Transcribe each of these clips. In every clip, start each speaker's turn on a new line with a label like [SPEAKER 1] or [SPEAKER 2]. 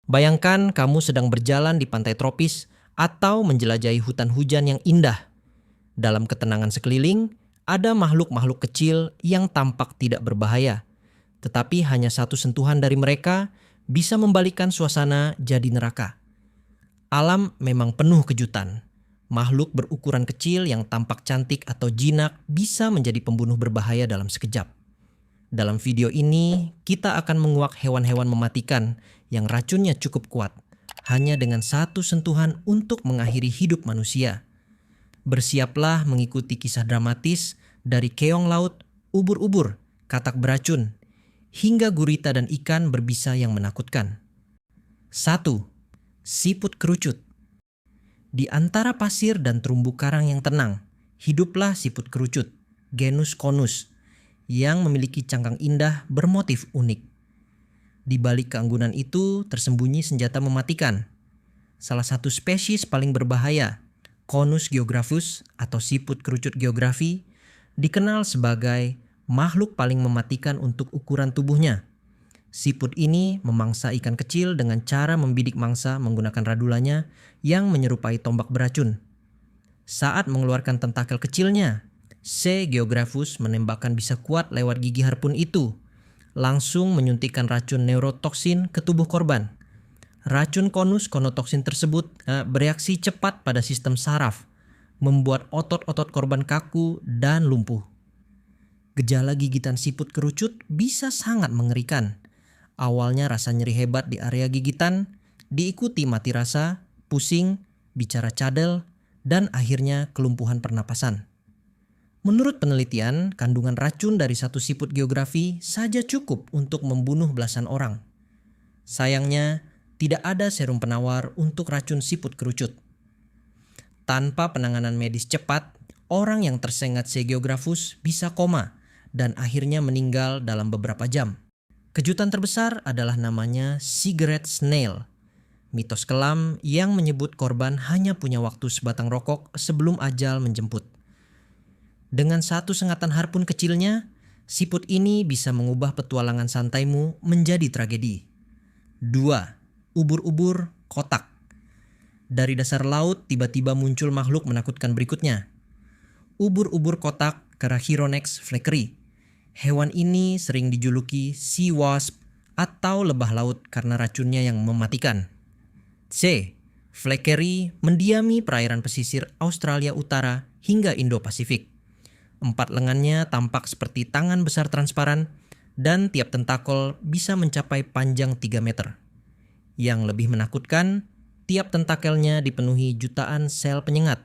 [SPEAKER 1] Bayangkan kamu sedang berjalan di pantai tropis atau menjelajahi hutan hujan yang indah. Dalam ketenangan sekeliling, ada makhluk-makhluk kecil yang tampak tidak berbahaya. Tetapi hanya satu sentuhan dari mereka bisa membalikkan suasana jadi neraka. Alam memang penuh kejutan. Makhluk berukuran kecil yang tampak cantik atau jinak bisa menjadi pembunuh berbahaya dalam sekejap. Dalam video ini, kita akan menguak hewan-hewan mematikan yang racunnya cukup kuat, hanya dengan satu sentuhan untuk mengakhiri hidup manusia. Bersiaplah mengikuti kisah dramatis dari keong laut, ubur-ubur, katak beracun, hingga gurita dan ikan berbisa yang menakutkan. 1. Siput kerucut. Di antara pasir dan terumbu karang yang tenang, hiduplah siput kerucut, genus Conus, yang memiliki cangkang indah bermotif unik. Di balik keanggunan itu tersembunyi senjata mematikan. Salah satu spesies paling berbahaya, Conus geographus atau siput kerucut geografi, dikenal sebagai makhluk paling mematikan untuk ukuran tubuhnya. Siput ini memangsa ikan kecil dengan cara membidik mangsa menggunakan radulanya yang menyerupai tombak beracun. Saat mengeluarkan tentakel kecilnya, C. geographus menembakkan bisa kuat lewat gigi harpun itu, langsung menyuntikkan racun neurotoksin ke tubuh korban. Racun konus konotoksin tersebut bereaksi cepat pada sistem saraf, membuat otot-otot korban kaku dan lumpuh. Gejala gigitan siput kerucut bisa sangat mengerikan. Awalnya rasa nyeri hebat di area gigitan, diikuti mati rasa, pusing, bicara cadel, dan akhirnya kelumpuhan pernapasan. Menurut penelitian, kandungan racun dari satu siput geografi saja cukup untuk membunuh belasan orang. Sayangnya, tidak ada serum penawar untuk racun siput kerucut. Tanpa penanganan medis cepat, orang yang tersengat C. geographus bisa koma dan akhirnya meninggal dalam beberapa jam. Kejutan terbesar adalah namanya cigarette snail, mitos kelam yang menyebut korban hanya punya waktu sebatang rokok sebelum ajal menjemput. Dengan satu sengatan harpun kecilnya, siput ini bisa mengubah petualangan santaimu menjadi tragedi. 2. Ubur-ubur kotak. Dari dasar laut tiba-tiba muncul makhluk menakutkan berikutnya. Ubur-ubur kotak Carachironex fleckeri. Hewan ini sering dijuluki sea wasp atau lebah laut karena racunnya yang mematikan. C. Fleckeri mendiami perairan pesisir Australia Utara hingga Indo-Pasifik. 4 lengannya tampak seperti tangan besar transparan dan tiap tentakel bisa mencapai panjang 3 meter. Yang lebih menakutkan, tiap tentakelnya dipenuhi jutaan sel penyengat,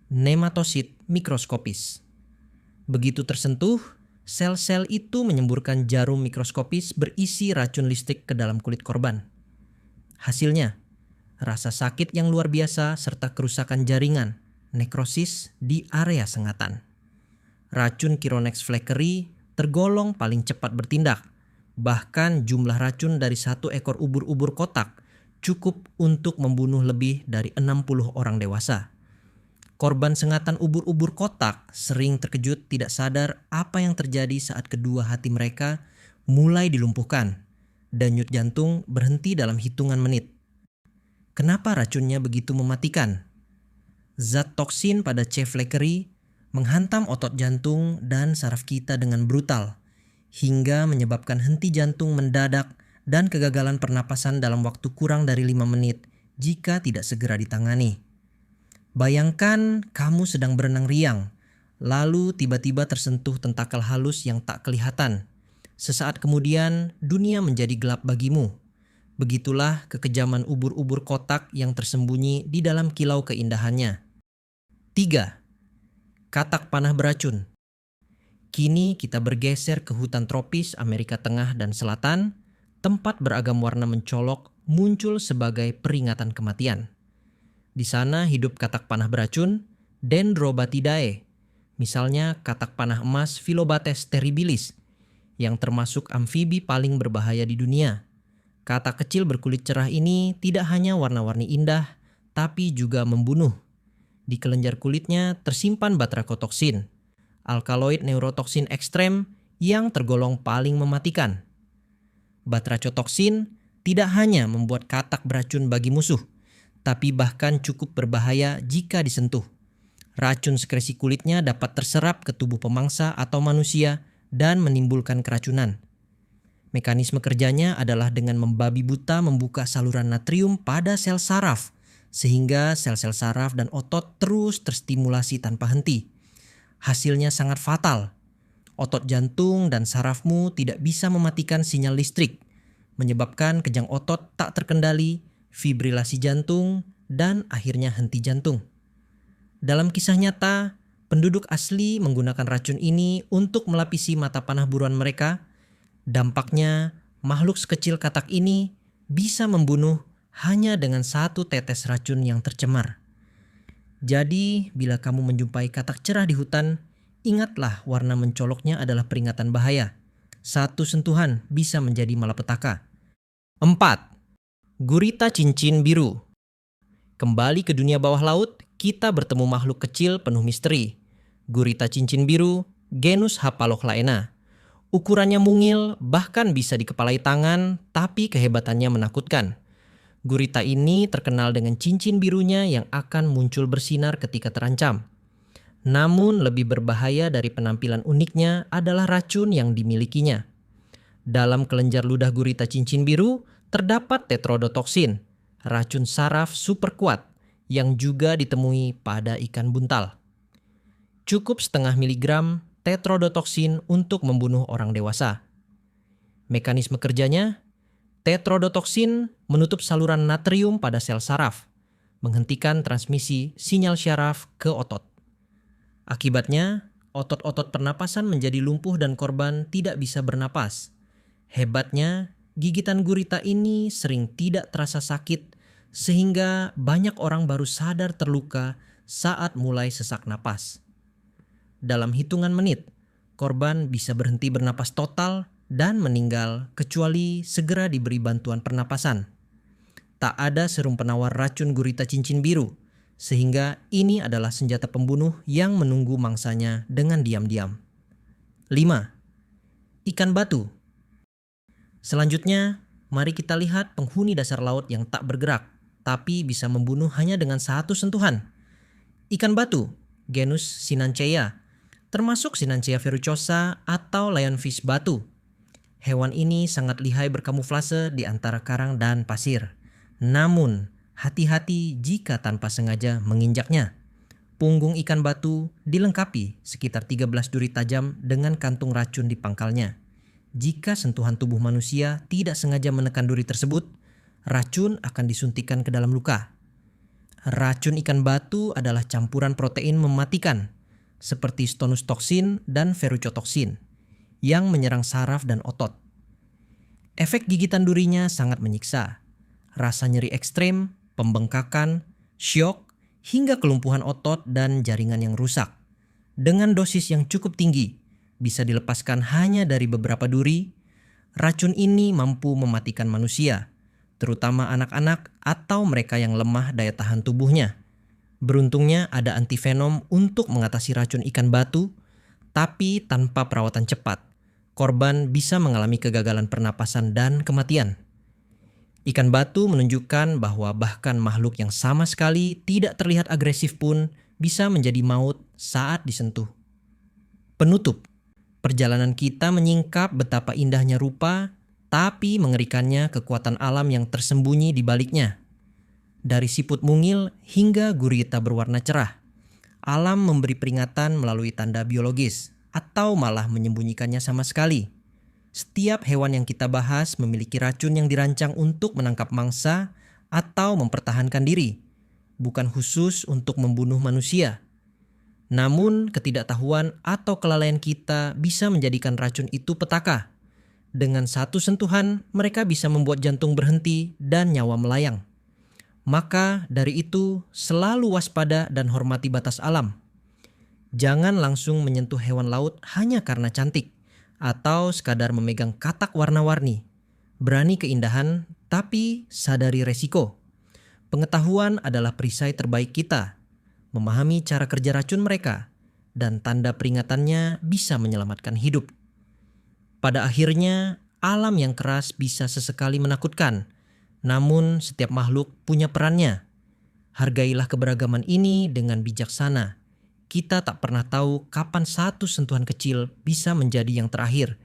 [SPEAKER 1] nematosit mikroskopis. Begitu tersentuh, sel-sel itu menyemburkan jarum mikroskopis berisi racun listrik ke dalam kulit korban. Hasilnya, rasa sakit yang luar biasa serta kerusakan jaringan, nekrosis di area sengatan. Racun Chironex fleckeri tergolong paling cepat bertindak. Bahkan jumlah racun dari satu ekor ubur-ubur kotak cukup untuk membunuh lebih dari 60 orang dewasa. Korban sengatan ubur-ubur kotak sering terkejut tidak sadar apa yang terjadi saat kedua hati mereka mulai dilumpuhkan. Denyut jantung berhenti dalam hitungan menit. Kenapa racunnya begitu mematikan? Zat toksin pada C. fleckeri menghantam otot jantung dan saraf kita dengan brutal, hingga menyebabkan henti jantung mendadak dan kegagalan pernapasan dalam waktu kurang dari 5 menit jika tidak segera ditangani. Bayangkan kamu sedang berenang riang, lalu tiba-tiba tersentuh tentakel halus yang tak kelihatan. Sesaat kemudian, dunia menjadi gelap bagimu. Begitulah kekejaman ubur-ubur kotak yang tersembunyi di dalam kilau keindahannya. 3. Katak panah beracun. Kini kita bergeser ke hutan tropis Amerika Tengah dan Selatan, tempat beragam warna mencolok muncul sebagai peringatan kematian. Di sana hidup katak panah beracun, Dendrobatidae, misalnya katak panah emas Phyllobates terribilis, yang termasuk amfibi paling berbahaya di dunia. Katak kecil berkulit cerah ini tidak hanya warna-warni indah, tapi juga membunuh. Di kelenjar kulitnya tersimpan batrachotoksin, alkaloid neurotoksin ekstrem yang tergolong paling mematikan. Batrachotoksin tidak hanya membuat katak beracun bagi musuh, tapi bahkan cukup berbahaya jika disentuh. Racun sekresi kulitnya dapat terserap ke tubuh pemangsa atau manusia dan menimbulkan keracunan. Mekanisme kerjanya adalah dengan membabi buta membuka saluran natrium pada sel saraf, sehingga sel-sel saraf dan otot terus terstimulasi tanpa henti. Hasilnya sangat fatal. Otot jantung dan sarafmu tidak bisa mematikan sinyal listrik, menyebabkan kejang otot tak terkendali, fibrilasi jantung, dan akhirnya henti jantung. Dalam kisah nyata, penduduk asli menggunakan racun ini untuk melapisi mata panah buruan mereka. Dampaknya, makhluk sekecil katak ini bisa membunuh hanya dengan 1 tetes racun yang tercemar. Jadi, bila kamu menjumpai katak cerah di hutan, ingatlah warna mencoloknya adalah peringatan bahaya. 1 sentuhan bisa menjadi malapetaka. 4. Gurita cincin biru. Kembali ke dunia bawah laut, kita bertemu makhluk kecil penuh misteri. Gurita cincin biru, genus Hapalochlaena. Ukurannya mungil, bahkan bisa dikepalai tangan, tapi kehebatannya menakutkan. Gurita ini terkenal dengan cincin birunya yang akan muncul bersinar ketika terancam. Namun lebih berbahaya dari penampilan uniknya adalah racun yang dimilikinya. Dalam kelenjar ludah gurita cincin biru terdapat tetrodotoksin, racun saraf super kuat yang juga ditemui pada ikan buntal. Cukup setengah miligram tetrodotoksin untuk membunuh orang dewasa. Mekanisme kerjanya, tetrodotoksin menutup saluran natrium pada sel saraf, menghentikan transmisi sinyal syaraf ke otot. Akibatnya, otot-otot pernapasan menjadi lumpuh dan korban tidak bisa bernapas. Hebatnya, gigitan gurita ini sering tidak terasa sakit, sehingga banyak orang baru sadar terluka saat mulai sesak napas. Dalam hitungan menit, korban bisa berhenti bernapas total dan meninggal kecuali segera diberi bantuan pernapasan. Tak ada serum penawar racun gurita cincin biru, sehingga ini adalah senjata pembunuh yang menunggu mangsanya dengan diam-diam. 5. Ikan batu. Selanjutnya, mari kita lihat penghuni dasar laut yang tak bergerak, tapi bisa membunuh hanya dengan 1 sentuhan. Ikan batu, genus Sinanceya, termasuk Sinanceya verrucosa atau lionfish batu. Hewan ini sangat lihai berkamuflase di antara karang dan pasir. Namun, hati-hati jika tanpa sengaja menginjaknya. Punggung ikan batu dilengkapi sekitar 13 duri tajam dengan kantung racun di pangkalnya. Jika sentuhan tubuh manusia tidak sengaja menekan duri tersebut, racun akan disuntikkan ke dalam luka. Racun ikan batu adalah campuran protein mematikan, seperti stonus toksin dan verrucotoksin, yang menyerang saraf dan otot. Efek gigitan durinya sangat menyiksa. Rasa nyeri ekstrem, pembengkakan, syok, hingga kelumpuhan otot dan jaringan yang rusak. Dengan dosis yang cukup tinggi, bisa dilepaskan hanya dari beberapa duri, racun ini mampu mematikan manusia, terutama anak-anak atau mereka yang lemah daya tahan tubuhnya. Beruntungnya ada antivenom untuk mengatasi racun ikan batu, tapi tanpa perawatan cepat, korban bisa mengalami kegagalan pernapasan dan kematian. Ikan batu menunjukkan bahwa bahkan makhluk yang sama sekali tidak terlihat agresif pun bisa menjadi maut saat disentuh. Penutup, perjalanan kita menyingkap betapa indahnya rupa, tapi mengerikannya kekuatan alam yang tersembunyi di baliknya. Dari siput mungil hingga gurita berwarna cerah, alam memberi peringatan melalui tanda biologis atau malah menyembunyikannya sama sekali. Setiap hewan yang kita bahas memiliki racun yang dirancang untuk menangkap mangsa atau mempertahankan diri, bukan khusus untuk membunuh manusia. Namun ketidaktahuan atau kelalaian kita bisa menjadikan racun itu petaka. Dengan 1 sentuhan, mereka bisa membuat jantung berhenti dan nyawa melayang. Maka dari itu, selalu waspada dan hormati batas alam. Jangan langsung menyentuh hewan laut hanya karena cantik atau sekadar memegang katak warna-warni. Berani keindahan, tapi sadari resiko. Pengetahuan adalah perisai terbaik kita. Memahami cara kerja racun mereka, dan tanda peringatannya bisa menyelamatkan hidup. Pada akhirnya, alam yang keras bisa sesekali menakutkan, Namun setiap makhluk punya perannya. Hargailah keberagaman ini dengan bijaksana. Kita tak pernah tahu kapan satu sentuhan kecil bisa menjadi yang terakhir